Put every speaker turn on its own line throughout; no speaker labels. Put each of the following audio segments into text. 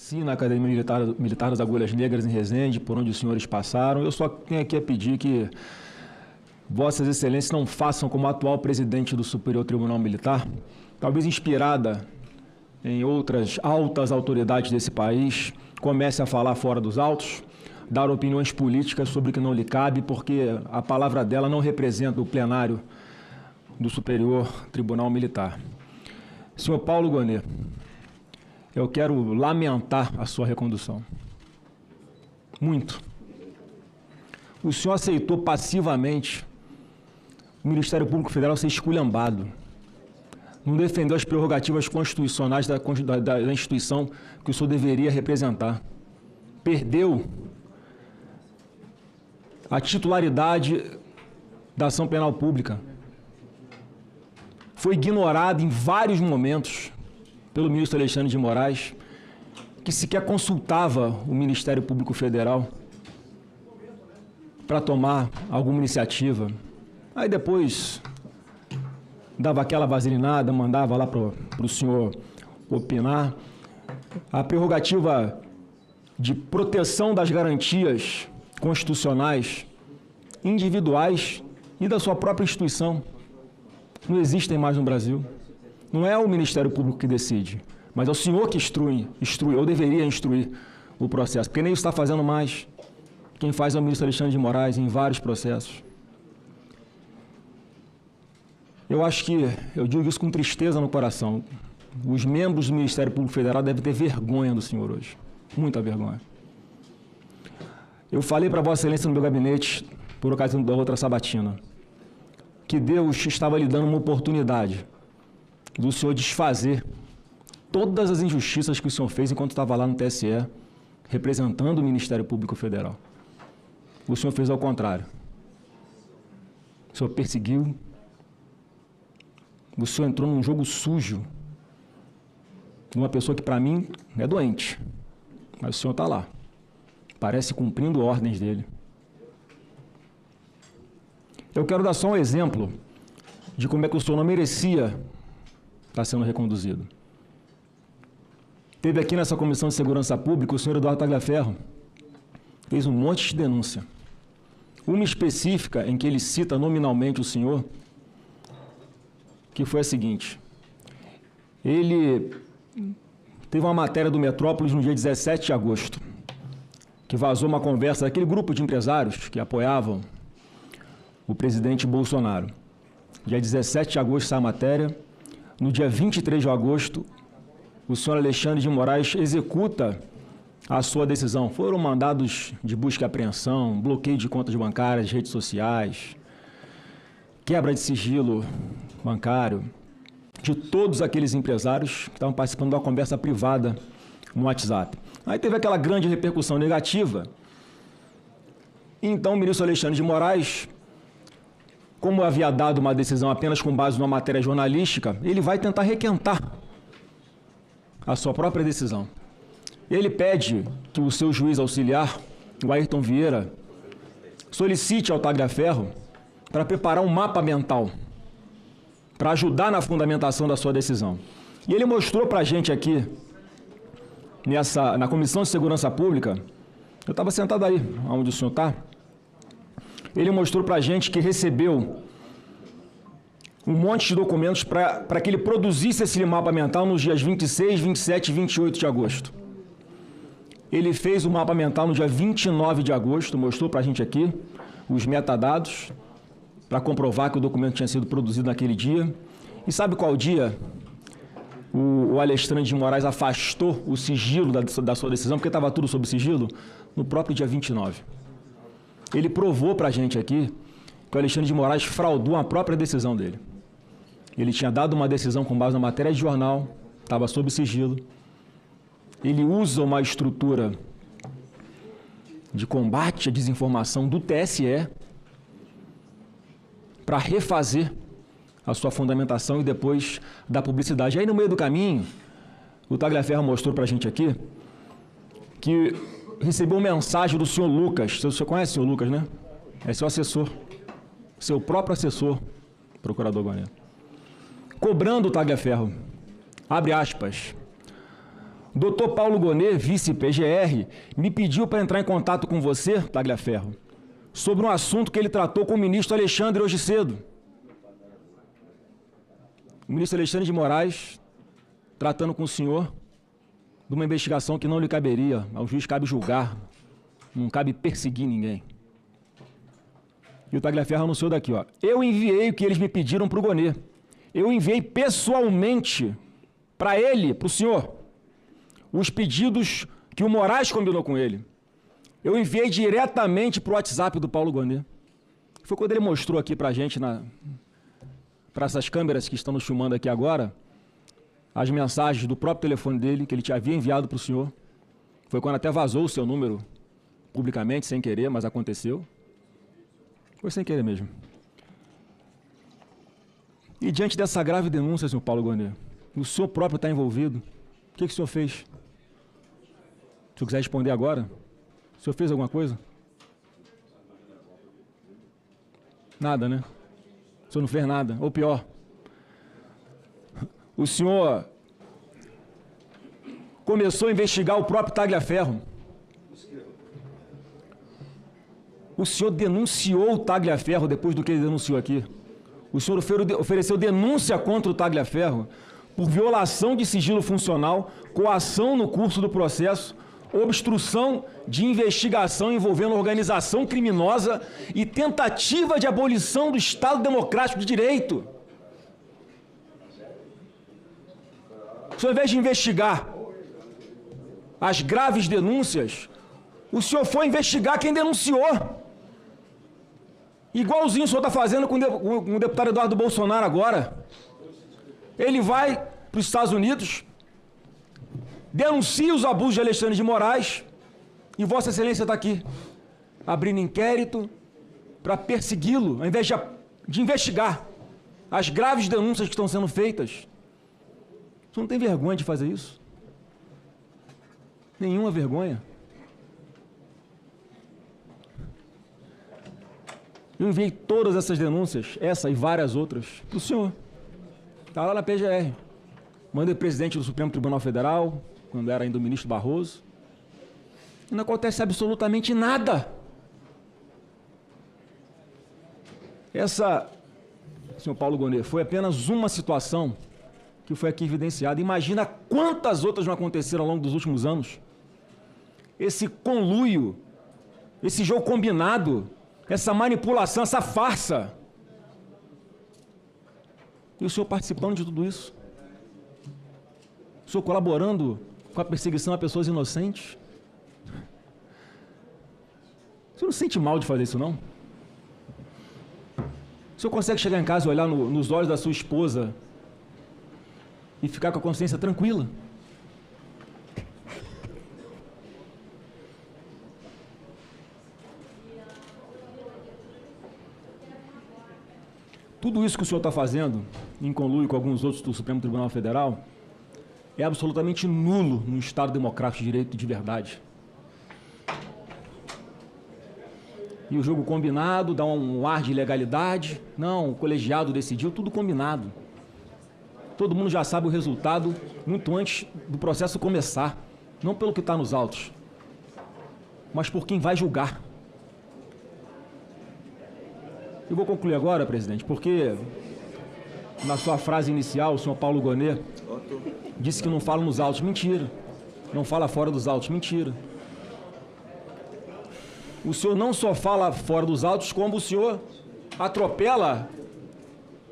Sim, na Academia Militar das Agulhas Negras, em Resende, por onde os senhores passaram. Eu só tenho aqui a pedir que Vossas Excelências não façam como a atual presidente do Superior Tribunal Militar, talvez inspirada em outras altas autoridades desse país, comece a falar fora dos autos, dar opiniões políticas sobre o que não lhe cabe, porque a palavra dela não representa o plenário do Superior Tribunal Militar. Senhor Paulo Gonet, eu quero lamentar a sua recondução. Muito. O senhor aceitou passivamente o Ministério Público Federal ser esculhambado. Não defendeu as prerrogativas constitucionais da instituição que o senhor deveria representar. Perdeu a titularidade da ação penal pública. Foi ignorado em vários momentos pelo ministro Alexandre de Moraes, que sequer consultava o Ministério Público Federal para tomar alguma iniciativa. Aí depois dava aquela vaselinada, mandava lá para o senhor opinar. A prerrogativa de proteção das garantias constitucionais, individuais e da sua própria instituição não existem mais no Brasil. Não é o Ministério Público que decide, mas é o senhor que instrui, ou deveria instruir o processo, porque nem isso está fazendo mais. Quem faz é o ministro Alexandre de Moraes em vários processos. Eu acho que, eu digo isso com tristeza no coração, os membros do Ministério Público Federal devem ter vergonha do senhor hoje, muita vergonha. Eu falei para Vossa Excelência no meu gabinete, por ocasião da outra sabatina, que Deus estava lhe dando uma oportunidade do senhor desfazer todas as injustiças que o senhor fez enquanto estava lá no TSE, representando o Ministério Público Federal. O senhor fez ao contrário. O senhor perseguiu. O senhor entrou num jogo sujo de uma pessoa que, para mim, é doente. Mas o senhor está lá. Parece cumprindo ordens dele. Eu quero dar só um exemplo de como é que o senhor não merecia estar sendo reconduzido. Teve aqui nessa Comissão de Segurança Pública o senhor Eduardo Tagliaferro, fez um monte de denúncia. Uma específica em que ele cita nominalmente o senhor, que foi a seguinte: ele teve uma matéria do Metrópolis no dia 17 de agosto, que vazou uma conversa daquele grupo de empresários que apoiavam o presidente Bolsonaro. Dia 17 de agosto sai a matéria. No dia 23 de agosto, o senhor Alexandre de Moraes executa a sua decisão. Foram mandados de busca e apreensão, bloqueio de contas bancárias, redes sociais, quebra de sigilo bancário, de todos aqueles empresários que estavam participando de uma conversa privada no WhatsApp. Aí teve aquela grande repercussão negativa. Então o ministro Alexandre de Moraes, como havia dado uma decisão apenas com base numa matéria jornalística, ele vai tentar requentar a sua própria decisão. Ele pede que o seu juiz auxiliar, o Ayrton Vieira, solicite ao Tagliaferro para preparar um mapa mental para ajudar na fundamentação da sua decisão. E ele mostrou para a gente aqui, na Comissão de Segurança Pública, eu estava sentado aí, onde o senhor está, ele mostrou para a gente que recebeu um monte de documentos para que ele produzisse esse mapa mental nos dias 26, 27 e 28 de agosto. Ele fez o mapa mental no dia 29 de agosto, mostrou para a gente aqui os metadados, para comprovar que o documento tinha sido produzido naquele dia. E sabe qual dia o Alexandre de Moraes afastou o sigilo da sua decisão, porque estava tudo sob sigilo? No próprio dia 29. Ele provou para a gente aqui que o Alexandre de Moraes fraudou a própria decisão dele. Ele tinha dado uma decisão com base na matéria de jornal, estava sob sigilo. Ele usa uma estrutura de combate à desinformação do TSE para refazer a sua fundamentação e depois dar publicidade. Aí, no meio do caminho, o Tagliaferro mostrou para a gente aqui que recebeu mensagem do senhor Lucas. Você conhece o senhor Lucas, né? É seu assessor, seu próprio assessor, procurador Gonet, cobrando o Tagliaferro, abre aspas, Dr. Paulo Gonet, vice-PGR, me pediu para entrar em contato com você, Tagliaferro, sobre um assunto que ele tratou com o ministro Alexandre hoje cedo. O ministro Alexandre de Moraes, tratando com o senhor de uma investigação que não lhe caberia. Ao juiz cabe julgar, não cabe perseguir ninguém. E o Tagliaferro anunciou daqui, ó. Eu enviei o que eles me pediram para o Gonet. Eu enviei pessoalmente para ele, para o senhor, os pedidos que o Moraes combinou com ele. Eu enviei diretamente para o WhatsApp do Paulo Gonet. Foi quando ele mostrou aqui para a gente, para essas câmeras que estão nos filmando aqui agora, as mensagens do próprio telefone dele, que ele te havia enviado para o senhor. Foi quando até vazou o seu número publicamente, sem querer, mas aconteceu. Foi sem querer mesmo. E diante dessa grave denúncia, senhor Paulo Gonet, o senhor próprio está envolvido. O que o senhor fez? Se o senhor quiser responder agora, o senhor fez alguma coisa? Nada, né? O senhor não fez nada. Ou pior, o senhor começou a investigar o próprio Tagliaferro. O senhor denunciou o Tagliaferro depois do que ele denunciou aqui. O senhor ofereceu denúncia contra o Tagliaferro por violação de sigilo funcional, coação no curso do processo, obstrução de investigação envolvendo organização criminosa e tentativa de abolição do Estado Democrático de Direito. O senhor, ao invés de investigar as graves denúncias, o senhor foi investigar quem denunciou. Igualzinho o senhor está fazendo com o deputado Eduardo Bolsonaro agora. Ele vai para os Estados Unidos, denuncia os abusos de Alexandre de Moraes e Vossa Excelência está aqui, abrindo inquérito para persegui-lo, ao invés de investigar as graves denúncias que estão sendo feitas. O senhor não tem vergonha de fazer isso? Nenhuma vergonha. Eu enviei todas essas denúncias, essa e várias outras, para o senhor. Está lá na PGR. Mandei o presidente do Supremo Tribunal Federal, quando era ainda o ministro Barroso. E não acontece absolutamente nada. Essa, senhor Paulo Gonet, foi apenas uma situação que foi aqui evidenciada. Imagina quantas outras não aconteceram ao longo dos últimos anos. Esse conluio, esse jogo combinado, essa manipulação, essa farsa. E o senhor participando de tudo isso? O senhor colaborando com a perseguição a pessoas inocentes? O senhor não sente mal de fazer isso, não? O senhor consegue chegar em casa e olhar nos olhos da sua esposa e ficar com a consciência tranquila? Tudo isso que o senhor está fazendo, em conluio com alguns outros do Supremo Tribunal Federal, é absolutamente nulo no Estado Democrático de Direito de verdade. E o jogo combinado dá um ar de ilegalidade. Não, o colegiado decidiu, tudo combinado. Todo mundo já sabe o resultado muito antes do processo começar. Não pelo que está nos autos, mas por quem vai julgar. Eu vou concluir agora, presidente, porque na sua frase inicial, o senhor Paulo Gonet disse que não fala nos autos. Mentira. Não fala fora dos autos. Mentira. O senhor não só fala fora dos autos, como o senhor atropela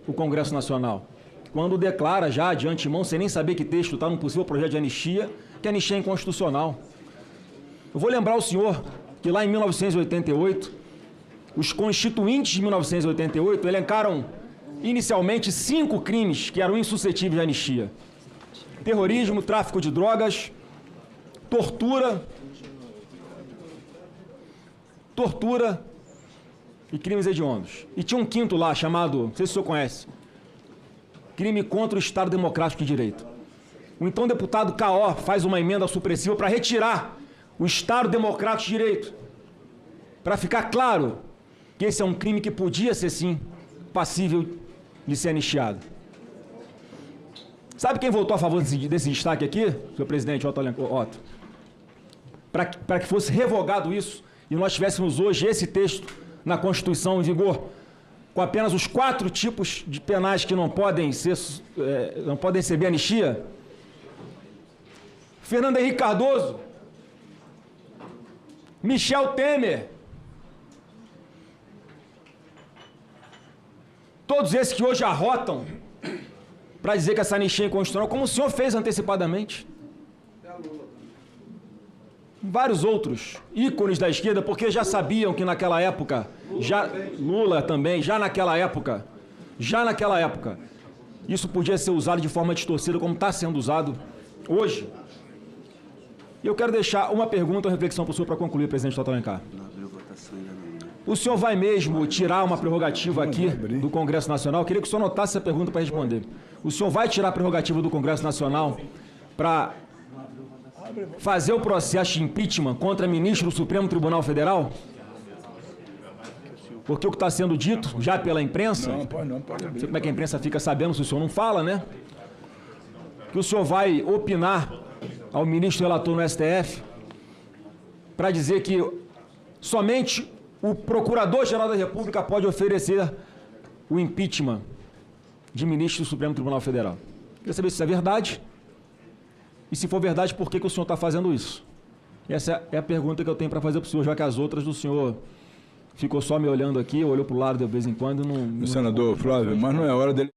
o Congresso Nacional. Quando declara já de antemão, sem nem saber que texto está num possível projeto de anistia, que a anistia é inconstitucional. Eu vou lembrar ao senhor que lá em 1988, os constituintes de 1988 elencaram inicialmente 5 crimes que eram insuscetíveis de anistia: terrorismo, tráfico de drogas, tortura e crimes hediondos. E tinha um quinto lá chamado, não sei se o senhor conhece, crime contra o Estado Democrático de Direito. O então deputado K.O. faz uma emenda supressiva para retirar o Estado Democrático de Direito, para ficar claro que esse é um crime que podia ser, sim, passível de ser anistiado. Sabe quem votou a favor desse destaque aqui, senhor presidente Otto? Para que fosse revogado isso e nós tivéssemos hoje esse texto na Constituição em vigor, com apenas os 4 tipos de penais que não podem receber anistia? Fernando Henrique Cardoso, Michel Temer, todos esses que hoje arrotam para dizer que essa anistia é inconstitucional, como o senhor fez antecipadamente. Vários outros ícones da esquerda, porque já sabiam que naquela época, Lula também, já naquela época, isso podia ser usado de forma distorcida, como está sendo usado hoje. E eu quero deixar uma pergunta, uma reflexão para o senhor para concluir, presidente Otto Alencar. O senhor vai mesmo tirar uma prerrogativa aqui do Congresso Nacional? Eu queria que o senhor anotasse essa pergunta para responder. O senhor vai tirar a prerrogativa do Congresso Nacional para fazer o processo de impeachment contra ministro do Supremo Tribunal Federal? Porque o que está sendo dito já pela imprensa, não sei como é que a imprensa fica sabendo se o senhor não fala, né? Que o senhor vai opinar ao ministro relator no STF para dizer que somente o Procurador-Geral da República pode oferecer o impeachment de ministro do Supremo Tribunal Federal. Queria saber se isso é verdade. E se for verdade, por que o senhor está fazendo isso? Essa é a pergunta que eu tenho para fazer para o senhor, já que as outras do senhor ficou só me olhando aqui, olhou para o lado de vez em quando e não...
Senador Flávio, mas não é hora dele...